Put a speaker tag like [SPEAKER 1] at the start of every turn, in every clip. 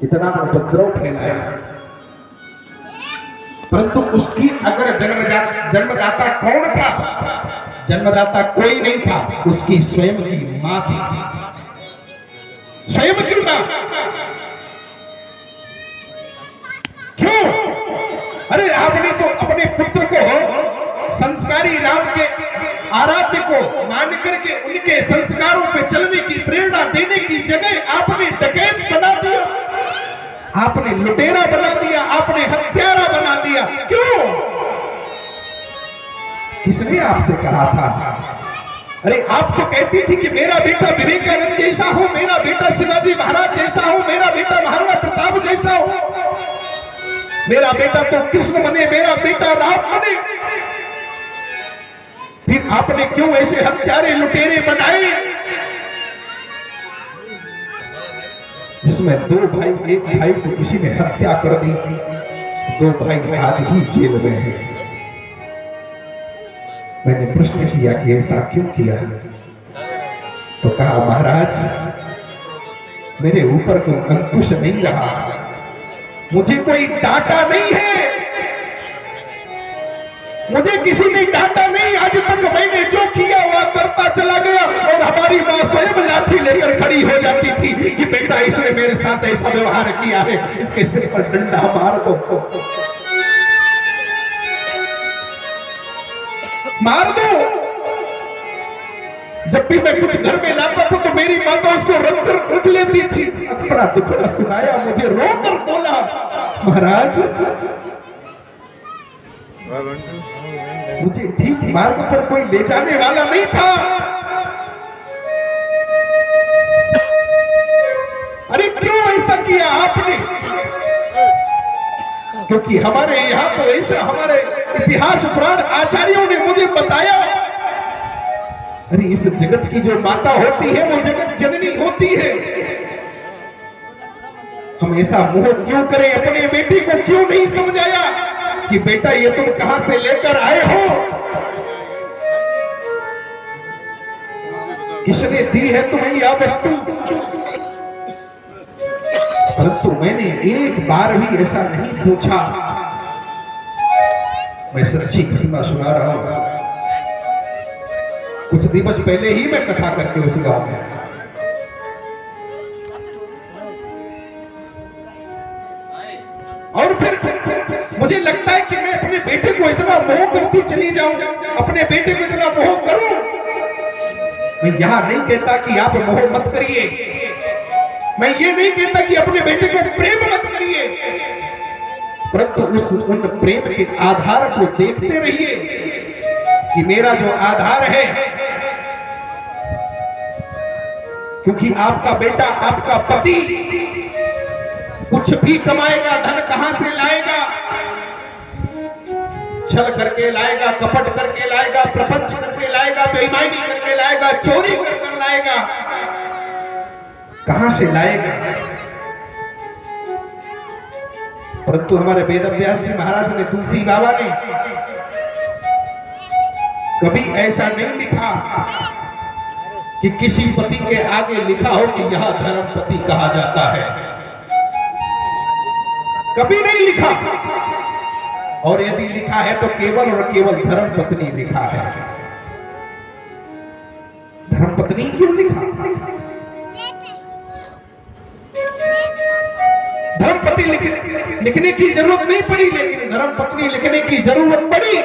[SPEAKER 1] इतना उपद्रव फैलाया, परंतु उसकी अगर जन्मदाता कौन था? जन्मदाता कोई नहीं था, उसकी स्वयं की मां थी, स्वयं की मां। क्यों? अरे आपने तो अपने पुत्र को, संस्कारी राम के आराध्य को मान करके उनके संस्कारों पे चलने की प्रेरणा देने की जगह आपने डकैत बना दिया, आपने लुटेरा बना दिया, आपने हत्यारा बना दिया। क्यों? किसने आपसे कहा था? अरे आप तो कहती थी कि मेरा बेटा विवेकानंद जैसा हो, मेरा बेटा शिवाजी महाराज जैसा हो, मेरा बेटा महाराणा प्रताप जैसा हो, मेरा बेटा तो कृष्ण बने, मेरा बेटा राम बने। फिर आपने क्यों ऐसे हत्यारे लुटेरे बनाए? जिसमें दो भाई, एक भाई को किसी ने हत्या कर दी, दो भाई आज भी जेल में हैं। मैंने प्रश्न किया कि ऐसा क्यों किया? तो कहा महाराज मेरे ऊपर कोई अंकुश नहीं रहा, मुझे कोई डांटा नहीं है, मुझे किसी ने डांटा नहीं। आज तक मैंने जो किया वह करता चला गया, और हमारी मां स्वयं लाठी लेकर खड़ी हो जाती थी कि बेटा इसने मेरे साथ ऐसा व्यवहार किया है, इसके सिर पर डंडा मार दो, मार दो। जब भी मैं कुछ घर में लाता था तो मेरी मां तो उसको रख लेती थी। अपना दुखड़ा सुनाया, मुझे रोकर बोला महाराज मुझे ठीक मार्ग पर कोई ले जाने वाला नहीं था। अरे क्यों ऐसा किया आपने? क्योंकि हमारे यहाँ तो ऐसा, हमारे इतिहास पुराण आचार्यों ने मुझे बताया, अरे इस जगत की जो माता होती है वो जगत जननी होती है। हम ऐसा मोह क्यों करें? अपने बेटी को क्यों नहीं समझाया कि बेटा ये तुम कहां से लेकर आए हो, किसने दी है तुम्हें यह वस्तु? परंतु मैंने एक बार भी ऐसा नहीं पूछा। मैं सच्ची घटना सुना रहा हूं। कुछ दिवस पहले ही मैं कथा करके उस गांव में, और फिर मुझे लगता है कि मैं अपने बेटे को इतना मोह करती चली जाऊं, अपने बेटे को इतना मोह करूं। मैं यहां नहीं कहता कि आप मोह मत करिए, मैं ये नहीं कहता कि अपने बेटे को प्रेम मत करिए, परंतु उन प्रेम के आधार को देखते रहिए कि मेरा जो आधार है, क्योंकि आपका बेटा, आपका पति कुछ भी कमाएगा, धन कहां से लाएगा? छल करके लाएगा, कपट करके लाएगा, प्रपंच करके लाएगा, बेईमानी करके लाएगा, चोरी कर लाएगा, कहां से लाएगा? परंतु हमारे वेद व्यास जी महाराज ने, तुलसी बाबा ने कभी ऐसा नहीं लिखा कि किसी पति के आगे लिखा हो कि यह धर्मपति कहा जाता है, कभी नहीं लिखा। और यदि लिखा है तो केवल और केवल धर्मपत्नी लिखा है। धर्मपत्नी क्यों लिखा? धर्मपति लिखने की जरूरत नहीं पड़ी, लेकिन धर्मपत्नी लिखने की जरूरत पड़ी,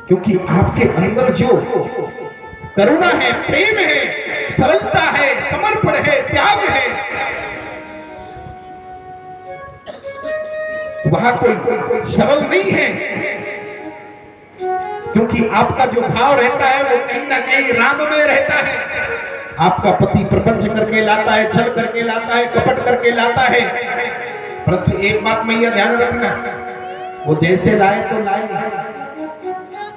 [SPEAKER 1] क्योंकि आपके अंदर जो करुणा है, प्रेम है, सरलता है, समर्पण है, त्याग है, वहां कोई सरल नहीं है। क्योंकि आपका जो भाव रहता है वो कहीं ना कहीं राम में रहता है। आपका पति प्रपंच करके लाता है, छल करके लाता है, कपट करके लाता है, परंतु एक बात में यह ध्यान रखना, वो जैसे लाए तो लाए,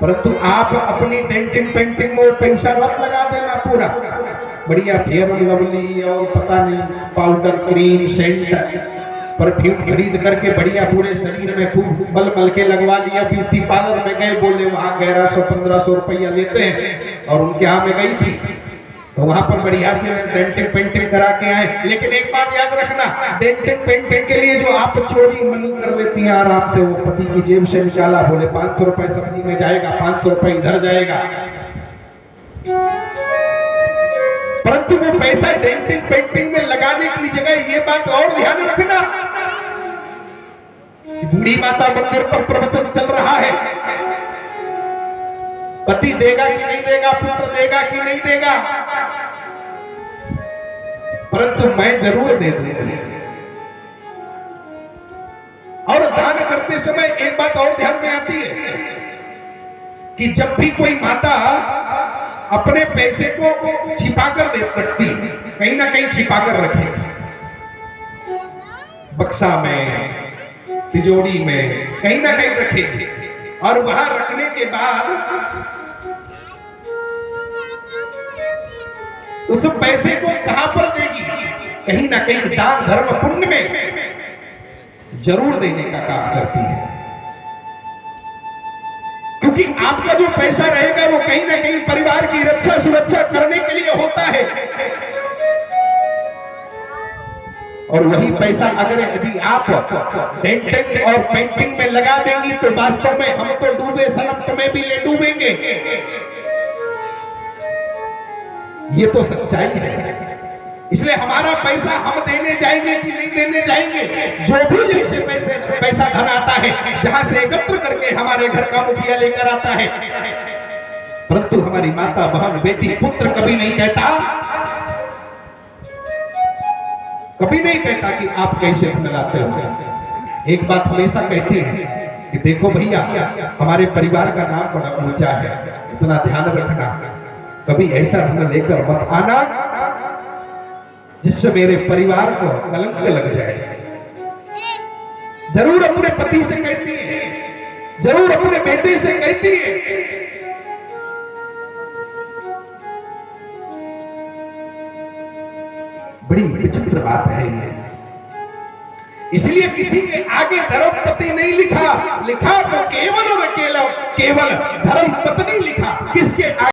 [SPEAKER 1] परंतु आप अपनी डेंटिंग पेंटिंग में पैसा मत लगा देना पूरा। बढ़िया फेयर एंड लवली और पता नहीं पाउडर, क्रीम, सेंट, परफ्यूम खरीद करके बढ़िया पूरे शरीर में खूब मल के लगवा लिया। ब्यूटी पार्लर में गए, बोले वहां 1100-1500 रुपया लेते हैं, और उनके यहाँ में गई थी तो वहां पर बढ़िया से डेंटिंग पेंटिंग करा के आए। लेकिन एक बात याद रखना, डेंटिंग पेंटिंग के लिए जो आप चोरी मनी कर लेती हैं आराम से, वो पति की जेब से निकाला, बोले 500 रुपए सब्जी में जाएगा, 500 रुपए इधर जाएगा, परंतु वो पैसा डेंटिंग पेंटिंग में लगाने की जगह ये बात और ध्यान रखना, बूढ़ी माता मंदिर पर प्रवचन चल रहा है, पति देगा कि नहीं देगा, पुत्र देगा कि नहीं देगा, परंतु मैं जरूर दे दूंगा। और दान करते समय एक बात और ध्यान में आती है कि जब भी कोई माता अपने पैसे को छिपाकर रखती है, कहीं ना कहीं छिपाकर रखेगी, बक्सा में, तिजोरी में, कहीं ना कहीं रखेगी, और वहां रखने के बाद उस पैसे को कहां पर देगी, कहीं ना कहीं दान धर्म पुण्य में जरूर देने का काम करती है, क्योंकि आपका जो पैसा रहेगा वो कहीं ना कहीं परिवार की रक्षा सुरक्षा करने के लिए होता है। और वही पैसा अगर यदि आप डेंटिंग और पेंटिंग में लगा देंगी तो वास्तव में हम तो डूबे सनम, तुम्हें भी ले डूबेंगे। ये तो सच्चाई है। इसलिए हमारा पैसा हम देने जाएंगे कि नहीं देने जाएंगे, जो भी जिससे पैसा धन आता है, जहां से एकत्र करके हमारे घर का मुखिया लेकर आता है, परंतु हमारी माता, बहन, बेटी, पुत्र कभी नहीं कहता, कभी नहीं कहता कि आप कैसे धन लाते हो। एक बात हमेशा कहते हैं कि देखो भैया, हमारे परिवार का नाम बड़ा ऊंचा है, इतना ध्यान रखना, कभी ऐसा धन लेकर मत आना जिससे मेरे परिवार को कलंक लग जाए। जरूर अपने पति से कहती है, जरूर अपने बेटे से कहती है, बड़ी विचित्र बात है ये। इसलिए किसी के आगे धर्मपति नहीं लिखा, लिखा तो केवल और केवल धर्म पत्नी लिखा। किसके